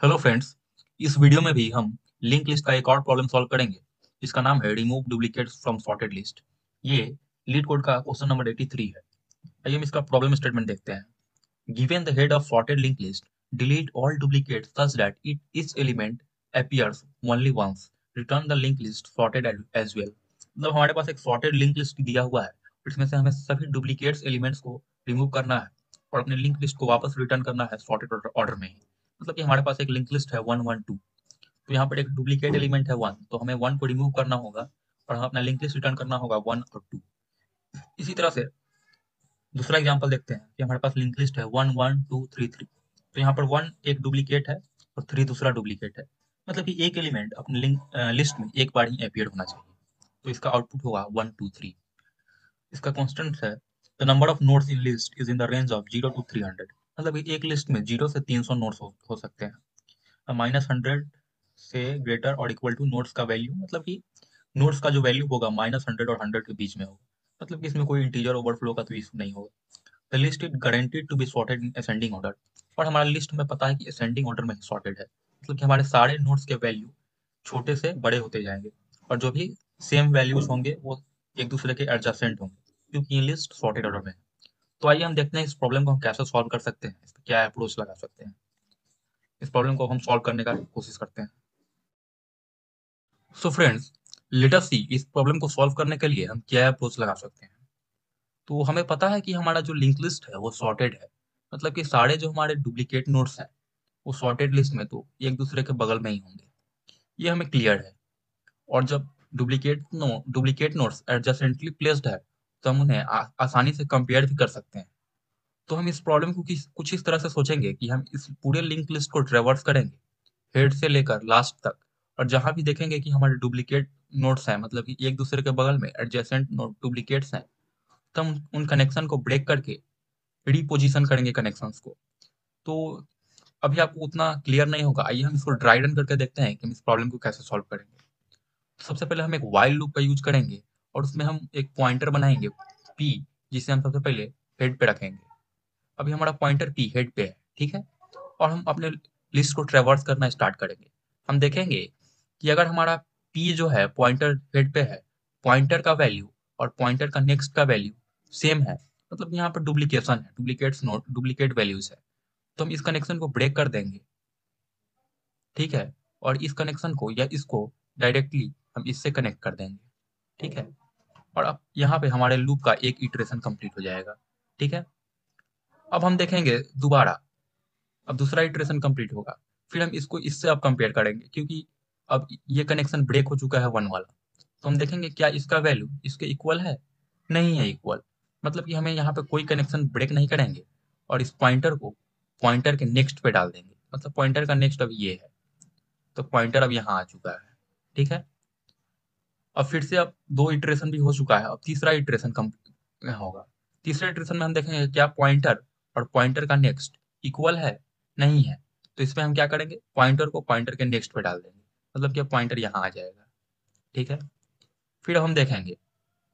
Hello friends. इस video में भी हम लिंक लिस्ट का एक और प्रॉब्लम सॉल्व करेंगे जिसका नाम है remove duplicates from sorted list. ये लीड कोड का क्वेश्चन नंबर 83 है। आइए हम इसका प्रॉब्लम स्टेटमेंट देखते हैं। Given the head of sorted link list, delete all duplicates such that it each element appears only once, return the link list sorted as well. मतलब हमारे पास एक सॉर्टेड लिंक लिस्ट दिया हुआ है, इसमें से हमें सभी डुप्लीकेट्स एलिमेंट्स को रिमूव करना है और अपने लिंक लिस्ट को वापस रिटर्न करना है सॉर्टेड ऑर्डर में ही। मतलब कि हमारे पास एक लिंक लिस्ट है 112, तो यहाँ पर एक डुप्लीकेट एलिमेंट है 1, तो हमें 1 को रिमूव करना होगा और हमें अपना लिंक लिस्ट रिटर्न करना होगा 1 और 2। इसी तरह से दूसरा एग्जांपल देखते हैं कि हमारे पास लिंक लिस्ट है 1 1 2 3 3। तो यहाँ पर 1 एक डुप्लीकेट है और 3 दूसरा डुप्लीकेट है। मतलब कि एक एलिमेंट अपने लिंक लिस्ट में एक बार ही अपीयर होना चाहिए। तो इसका आउटपुट होगा 1 2 3। इसका कांस्टेंट है the number of nodes in list is in the range of 0 to 300। मतलब कि एक लिस्ट में 0 से 300 नोड्स हो सकते हैं। -100 से ग्रेटर और इक्वल टू नोड्स का वैल्यू, मतलब कि नोड्स का जो वैल्यू होगा -100 और 100 के बीच में होगा। मतलब कि इसमें कोई इंटीजर ओवरफ्लो का तो इशू नहीं होगा। The list is guaranteed to be sorted in ascending order. और हमारा लिस्ट में पता है कि असेंडिंग ऑर्डर में सॉर्टेड है, मतलब कि हमारे सारे नोड्स के वैल्यू छोटे से बड़े होते जाएंगे और जो भी सेम वैल्यूज होंगे वो एक दूसरे के एडजेसेंट होंगे, क्योंकि ये लिस्ट सॉर्टेड ऑर्डर में है। तो आइए हम देखते हैं इस प्रॉब्लम को हम कैसे सॉल्व कर सकते हैं, इस पर क्या अप्रोच लगा सकते हैं। इस प्रॉब्लम को हम सॉल्व करने का कोशिश करते हैं। सो फ्रेंड्स, लेट अस सी इस प्रॉब्लम को सॉल्व करने के लिए हम क्या अप्रोच लगा सकते हैं। तो हमें पता है कि हमारा जो लिंक लिस्ट है वो सॉर्टेड है। मतलब कि सारे जो हमारे डुप्लीकेट नोड्स हैं वो सॉर्टेड लिस्ट में तो एक दूसरे के बगल में ही होंगे, ये हमें क्लियर है। और जब डुप्लीकेट नोड्स एडजेसेंटली प्लेस्ड है तो हम उन्हें आसानी से कंपेयर भी कर सकते हैं। तो हम इस प्रॉब्लम को कुछ इस तरह से सोचेंगे कि हम इस पूरे लिंक लिस्ट को ट्रेवर्स करेंगे हेड से लेकर लास्ट तक, और जहां भी देखेंगे कि हमारे डुप्लीकेट नोड्स हैं, मतलब कि एक दूसरे के बगल में एडजेसेंट नोड डुप्लीकेट्स हैं, तो हम उन कनेक्शन को ब्रेक करके रीपोजिशन करेंगे कनेक्शंस को। तो अभी आपको उतना क्लियर नहीं होगा। आइए हम इसको ड्राई रन करके देखते हैं कि हम इस प्रॉब्लम को कैसे सॉल्व करेंगे। तो सबसे पहले हम एक व्हाइल लूप का यूज करेंगे और उसमें हम एक पॉइंटर बनाएंगे पी, जिसे हम सबसे पहले हेड पे रखेंगे। अभी हमारा पॉइंटर पी हेड पे है, ठीक है। और हम अपने लिस्ट को ट्रेवर्स करना स्टार्ट करेंगे। हम देखेंगे कि अगर हमारा पी जो है पॉइंटर हेड पे है, पॉइंटर का वैल्यू और पॉइंटर का नेक्स्ट का वैल्यू सेम है, मतलब यहाँ पर डुप्लीकेशन है, डुप्लीकेट्स नोट डुप्लीकेट वैल्यूज है, तो हम इस कनेक्शन को ब्रेक कर देंगे, ठीक है। और इस कनेक्शन को या इसको डायरेक्टली हम इससे कनेक्ट कर देंगे, ठीक है। और अब यहाँ पे हमारे लूप का एक इटरेशन कंप्लीट हो जाएगा, ठीक है। अब हम देखेंगे दोबारा, अब दूसरा इटरेशन कंप्लीट होगा, फिर हम इसको इससे अब कंपेयर करेंगे, क्योंकि अब ये कनेक्शन ब्रेक हो चुका है 1 वाला। तो हम देखेंगे क्या इसका वैल्यू इसके इक्वल है, नहीं है इक्वल। मतलब कि हमें यहाँ पे कोई कनेक्शन ब्रेक नहीं करेंगे और इस पॉइंटर को पॉइंटर के नेक्स्ट पे डाल देंगे। मतलब पॉइंटर का नेक्स्ट अब ये है, तो पॉइंटर अब यहाँ आ चुका है, ठीक है। अब फिर से अब 2 इटरेशन भी हो चुका है, अब तीसरा इटरेशन कम होगा। तीसरे इटरेशन में हम देखेंगे क्या पॉइंटर और पॉइंटर का नेक्स्ट इक्वल है, नहीं है। तो इसमें हम क्या करेंगे, पॉइंटर को पॉइंटर के नेक्स्ट पे डाल देंगे, मतलब कि पॉइंटर यहाँ आ जाएगा, ठीक है। फिर हम देखेंगे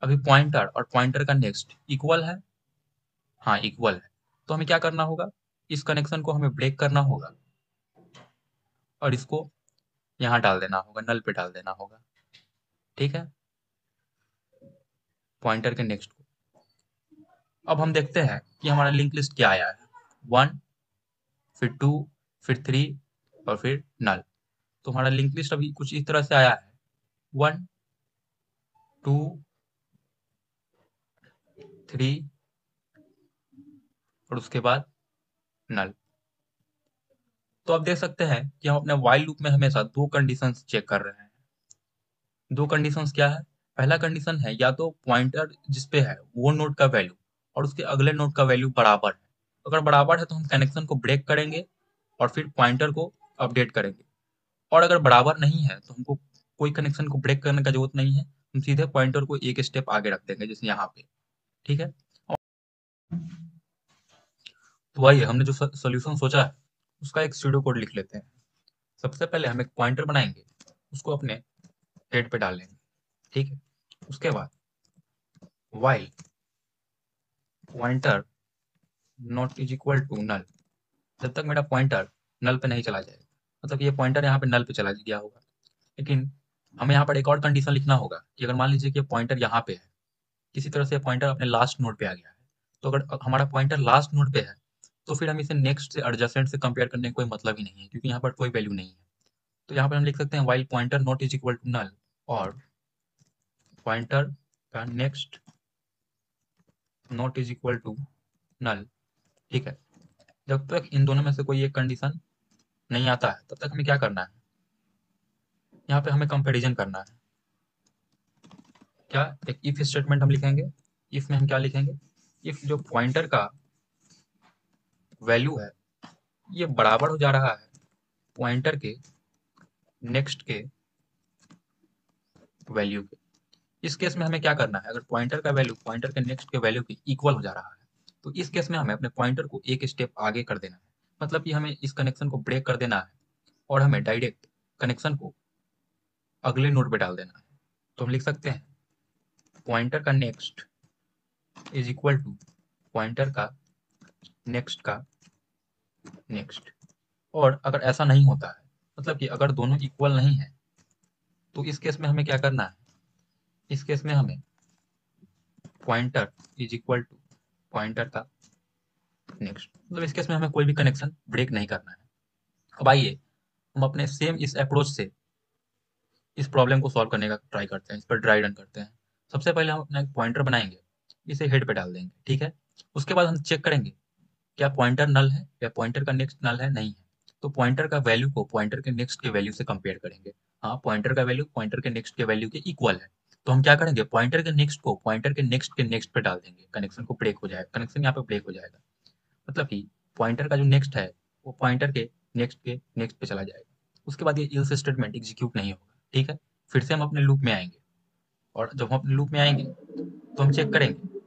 अभी पॉइंटर और पॉइंटर का नेक्स्ट इक्वल है, हाँ इक्वल है। तो हमें क्या करना होगा, इस कनेक्शन को हमें ब्रेक करना होगा और इसको यहाँ डाल देना होगा, नल पे डाल देना होगा, ठीक है, पॉइंटर के नेक्स्ट को। अब हम देखते हैं कि हमारा लिंक लिस्ट क्या आया है, 1, फिर 2, फिर 3 और फिर नल। तो हमारा लिंक लिस्ट अभी कुछ इस तरह से आया है, 1 2 3 और उसके बाद नल। तो आप देख सकते हैं कि हम अपने व्हाइल लूप में हमेशा 2 कंडीशंस चेक कर रहे हैं। 2 कंडीशंस क्या है, पहला कंडीशन है या तो पॉइंटर जिस पे है वो नोड का वैल्यू और उसके अगले नोड का वैल्यू बराबर है। अगर बराबर है तो हम कनेक्शन को ब्रेक करेंगे और फिर पॉइंटर को अपडेट करेंगे। और अगर बराबर नहीं है तो हमको कोई कनेक्शन को ब्रेक करने का जरूरत नहीं है, हम सीधे पॉइंटर को एक स्टेप आगे रख देंगे, जैसे यहाँ पे, ठीक है। तो आइए हमने जो सोल्यूशन सोचा है उसका एक स्यूडो कोड लिख लेते हैं। सबसे पहले हम एक पॉइंटर बनाएंगे, उसको अपने हेड पे डाल लेंगे, ठीक है। उसके बाद while pointer not is equal to null, जब तक मेरा पॉइंटर नल पे नहीं चला जाएगा मतलब ये पॉइंटर यहाँ पे नल पे चला गया होगा। लेकिन हमें यहाँ पर एक और कंडीशन लिखना होगा कि अगर मान लीजिए कि पॉइंटर यहाँ पे है, किसी तरह से पॉइंटर अपने लास्ट नोड पे आ गया है, तो अगर हमारा पॉइंटर लास्ट नोड पे है तो फिर हम इसे नेक्स्ट से एडजेसेंट से कंपेयर करने का कोई मतलब ही नहीं है, क्योंकि यहाँ पर कोई वैल्यू नहीं है। तो यहाँ पर हम लिख सकते हैं while pointer not is equal to null, और पॉइंटर का next not is equal to null. ठीक है, जब तक इन दोनों में से कोई एक कंडीशन नहीं आता है तब तक हमें क्या करना है, यहाँ पे हमें कंपैरिजन करना है। क्या, एक इफ स्टेटमेंट हम लिखेंगे। इफ में हम क्या लिखेंगे, इफ जो पॉइंटर का वैल्यू है ये बराबर हो जा रहा है पॉइंटर के नेक्स्ट के वैल्यू के। इस केस में हमें क्या करना है, अगर पॉइंटर का वैल्यू पॉइंटर के नेक्स्ट के वैल्यू के इक्वल हो जा रहा है तो इस केस में हमें अपने पॉइंटर को एक स्टेप आगे कर देना है, मतलब कि हमें इस कनेक्शन को ब्रेक कर देना है और हमें डायरेक्ट कनेक्शन को अगले नोड पे डाल देना है। तो हम लिख सकते हैं पॉइंटर का next is equal to pointer का नेक्स्ट का नेक्स्ट। और अगर ऐसा नहीं होता है, मतलब कि अगर दोनों इक्वल नहीं है, तो इस केस में हमें क्या करना है, इस केस में हमें pointer is equal to pointer का नेक्स्ट, मतलब इस केस में हमें कोई भी कनेक्शन ब्रेक नहीं करना है। अब आइए हम अपने सेम इस अप्रोच से इस प्रॉब्लम को सॉल्व करने का ट्राई करते हैं, इस पर ड्राई रन करते हैं। सबसे पहले हम अपना एक पॉइंटर बनाएंगे, इसे हेड पे डाल देंगे। ठीक है, उसके बाद हम चेक करेंगे क्या पॉइंटर नल है या पॉइंटर का नेक्स्ट नल है, नहीं है। तो पॉइंटर का वैल्यू को पॉइंटर के नेक्स्ट के वैल्यू से कंपेयर करेंगे। हाँ, पॉइंटर का वैल्यू पॉइंटर के नेक्स्ट के वैल्यू के इक्वल है, तो हम क्या करेंगे, पॉइंटर के नेक्स्ट को पॉइंटर के नेक्स्ट पे डाल देंगे। कनेक्शन को ब्रेक हो जाएगा, कनेक्शन यहाँ पे ब्रेक हो जाएगा, मतलब कि पॉइंटर का जो नेक्स्ट है वो पॉइंटर के नेक्स्ट पे चला जाएगा। उसके बाद ये इल्स स्टेटमेंट एग्जीक्यूट नहीं होगा। ठीक है, फिर से हम अपने लूप में आएंगे, और जब हम अपने लूप में आएंगे तो हम चेक करेंगे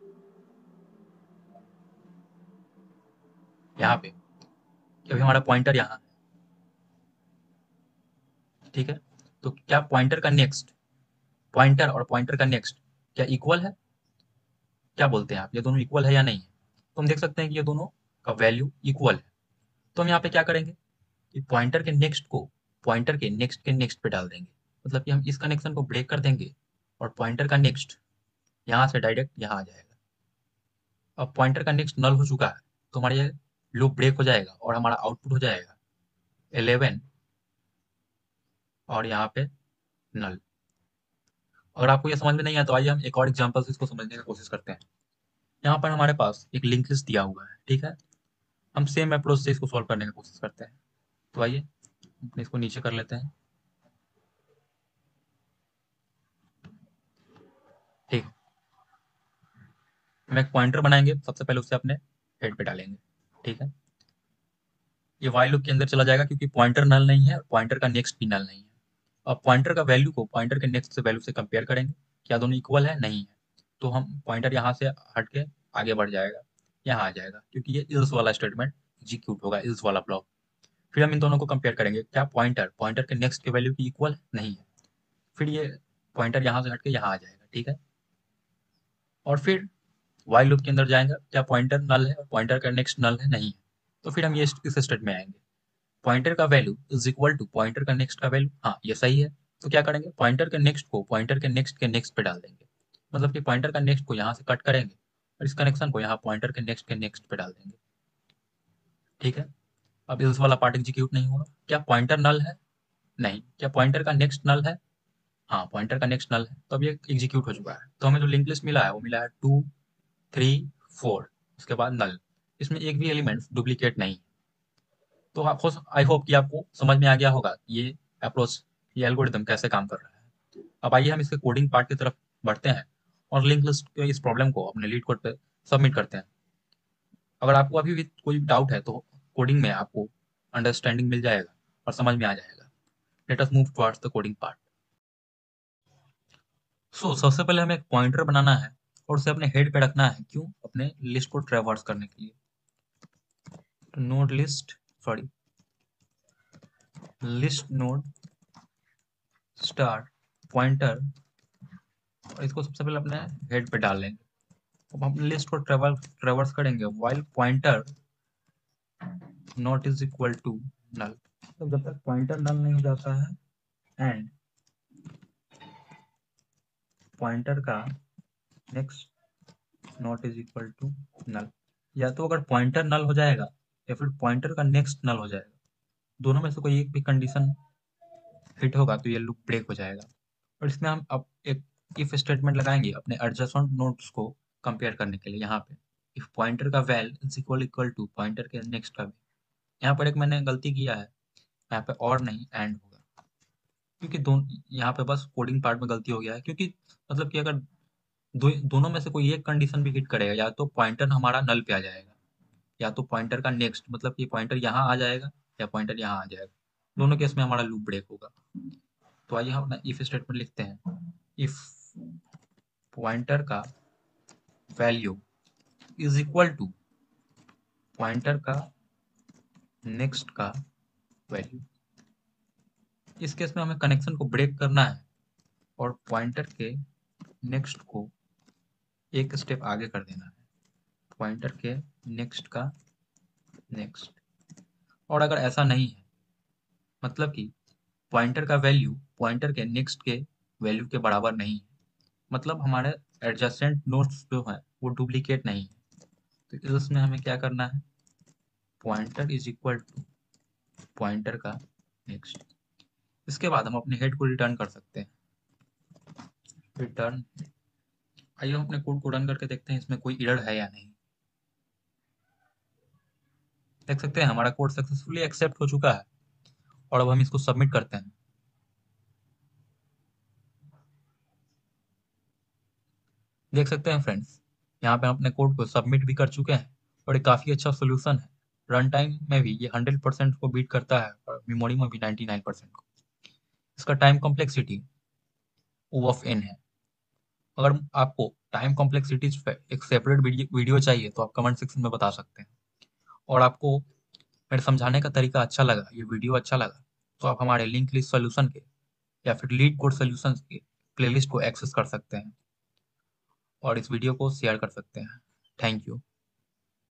यहाँ पे कि अभी हमारा पॉइंटर यहाँ है। ठीक है, तो क्या पॉइंटर का नेक्स्ट, पॉइंटर और पॉइंटर का नेक्स्ट क्या इक्वल है, क्या बोलते हैं आप, ये दोनों इक्वल है या नहीं है। तो हम देख सकते हैं कि ये दोनों का वैल्यू इक्वल है। तो हम यहाँ पे क्या करेंगे कि पॉइंटर के नेक्स्ट को पॉइंटर के नेक्स्ट पे डाल देंगे, मतलब कि हम इस कनेक्शन को ब्रेक कर देंगे और पॉइंटर का नेक्स्ट यहाँ से डायरेक्ट यहाँ आ जाएगा। अब पॉइंटर का नेक्स्ट नल हो चुका है, तो हमारा ये लूप ब्रेक हो जाएगा और हमारा आउटपुट हो जाएगा 11 और यहाँ पे नल। अगर आपको ये समझ में नहीं आया तो आइए हम एक और एग्जांपल से इसको समझने की कोशिश करते हैं। यहाँ पर हमारे पास एक लिंक लिस्ट दिया हुआ है। ठीक है, हम सेम अप्रोच से इसको सॉल्व करने की कोशिश करते हैं। तो आइए अपने इसको नीचे कर लेते हैं। ठीक, हम एक पॉइंटर बनाएंगे, सबसे पहले उसे अपने हेड पे डालेंगे। ठीक है, ये वाइल लूप के अंदर चला जाएगा क्योंकि पॉइंटर नल नहीं है और पॉइंटर का नेक्स्ट भी नल नहीं है। अब पॉइंटर का वैल्यू को पॉइंटर के नेक्स्ट से वैल्यू से कंपेयर करेंगे, क्या दोनों इक्वल है, नहीं है। तो हम पॉइंटर यहाँ से हट के आगे बढ़ जाएगा, यहाँ आ जाएगा, क्योंकि ये इल्स वाला स्टेटमेंट एग्जीक्यूट होगा, इल्स वाला ब्लॉक। फिर हम इन दोनों को कंपेयर करेंगे, क्या पॉइंटर पॉइंटर के नेक्स्ट के वैल्यू की इक्वल नहीं है। फिर ये पॉइंटर यहाँ से हट के यहाँ आ जाएगा। ठीक है, और फिर वाइल लूप के अंदर जाएंगे, क्या पॉइंटर नल है और पॉइंटर का नेक्स्ट नल है, नहीं है। तो फिर हम ये इस स्टेट में आएंगे, पॉइंटर का value is equal to pointer का नेक्स्ट का वैल्यू, हाँ ये सही है। तो क्या करेंगे, पॉइंटर के नेक्स्ट को पॉइंटर के नेक्स्ट पे डाल देंगे, मतलब कि पॉइंटर का नेक्स्ट को यहाँ से कट करेंगे और इस कनेक्शन को यहाँ पॉइंटर के नेक्स्ट पे डाल देंगे। ठीक है, अब इस वाला पार्ट एग्जीक्यूट नहीं होगा। क्या पॉइंटर नल है, नहीं। क्या पॉइंटर का नेक्स्ट नल है, हाँ पॉइंटर का नेक्स्ट नल है। तो अब ये एग्जीक्यूट हो चुका है, तो हमें जो लिंक लिस्ट मिला है वो मिला है 2 3 4, उसके बाद नल। इसमें एक भी एलिमेंट डुप्लीकेट नहीं। तो आपको, आई होप कि आपको समझ में आ गया होगा ये अप्रोच, ये एल्गोरिदम कैसे काम कर रहा है। अब आइए हम इसके कोडिंग पार्ट की तरफ बढ़ते हैं और लिंक लिस्ट के इस प्रॉब्लम को अपने लीड कोड पे सबमिट करते हैं। अगर आपको अभी भी कोई डाउट है तो कोडिंग में आपको अंडरस्टैंडिंग मिल जाएगा और समझ में आ जाएगा। Let us move towards the coding part. So सबसे पहले हमें एक पॉइंटर बनाना है और उसे अपने हेड पे रखना है। क्यों, अपने लिस्ट को ट्रैवर्स करने के लिए। Node list, sorry, list node star pointer, और इसको सबसे पहले अपने हेड पे डाल लेंगे। अब हम लिस्ट को ट्रेवर्स करेंगे while pointer not is equal to null. मतलब जब तक पॉइंटर नल नहीं हो जाता है एंड पॉइंटर का next not is equal to null, या तो अगर पॉइंटर नल हो जाएगा या फिर पॉइंटर का नेक्स्ट नल हो जाएगा, दोनों में से कोई एक भी कंडीशन हिट होगा तो ये लूप ब्रेक हो जाएगा। और इसमें हम अब एक इफ स्टेटमेंट लगाएंगे अपने एडजेसेंट नोड्स को कंपेयर करने के लिए। यहाँ पे इफ पॉइंटर का val is equal to pointer के नेक्स्ट का, यहाँ पर एक मैंने गलती किया है, यहाँ पे और नहीं एंड होगा, क्योंकि यहाँ पे बस कोडिंग पार्ट में गलती हो गया है, क्योंकि मतलब कि अगर दोनों में से कोई एक कंडीशन भी हिट करेगा, या तो पॉइंटर हमारा नल पे आ जाएगा, या तो पॉइंटर का नेक्स्ट, मतलब कि पॉइंटर यहाँ आ जाएगा या पॉइंटर यहाँ आ जाएगा, दोनों केस में हमारा लूप ब्रेक होगा। तो आइए हम अपना इफ स्टेटमेंट लिखते हैं। इफ पॉइंटर का value is equal to pointer का नेक्स्ट का वैल्यू, इस केस में हमें कनेक्शन को ब्रेक करना है और पॉइंटर के नेक्स्ट को एक स्टेप आगे कर देना है, पॉइंटर के नेक्स्ट का नेक्स्ट। और अगर ऐसा नहीं है, मतलब कि पॉइंटर का वैल्यू पॉइंटर के नेक्स्ट के वैल्यू के बराबर नहीं है, मतलब हमारे एडजेसेंट नोड्स जो है वो डुप्लीकेट नहीं है, तो इसमें हमें क्या करना है, pointer is equal to pointer का नेक्स्ट। इसके बाद हम अपने हेड को रिटर्न कर सकते हैं, रिटर्न। आइए हम अपने कोड को रन करके देखते हैं इसमें कोई एरर है या नहीं। देख सकते हैं हमारा कोड सक्सेसफुली एक्सेप्ट हो चुका है, और अब हम इसको सबमिट करते हैं। देख सकते हैं फ्रेंड्स, यहाँ पे हम अपने कोड को सबमिट भी कर चुके हैं, और ये काफ़ी अच्छा सोल्यूशन है। रन टाइम में भी ये 100% को बीट करता है, और मेमोरी में भी 99% को। इसका time complexity O of n है। अगर आपको टाइम कॉम्प्लेक्सिटीज पे एक सेपरेट वीडियो चाहिए तो आप कमेंट सेक्शन में बता सकते हैं। और आपको मेरे समझाने का तरीका अच्छा लगा, ये वीडियो अच्छा लगा, तो आप हमारे लिंक लिस्ट सोल्यूशन के या फिर लीड कोड सोल्यूशन के प्लेलिस्ट को एक्सेस कर सकते हैं और इस वीडियो को शेयर कर सकते हैं। Thank you.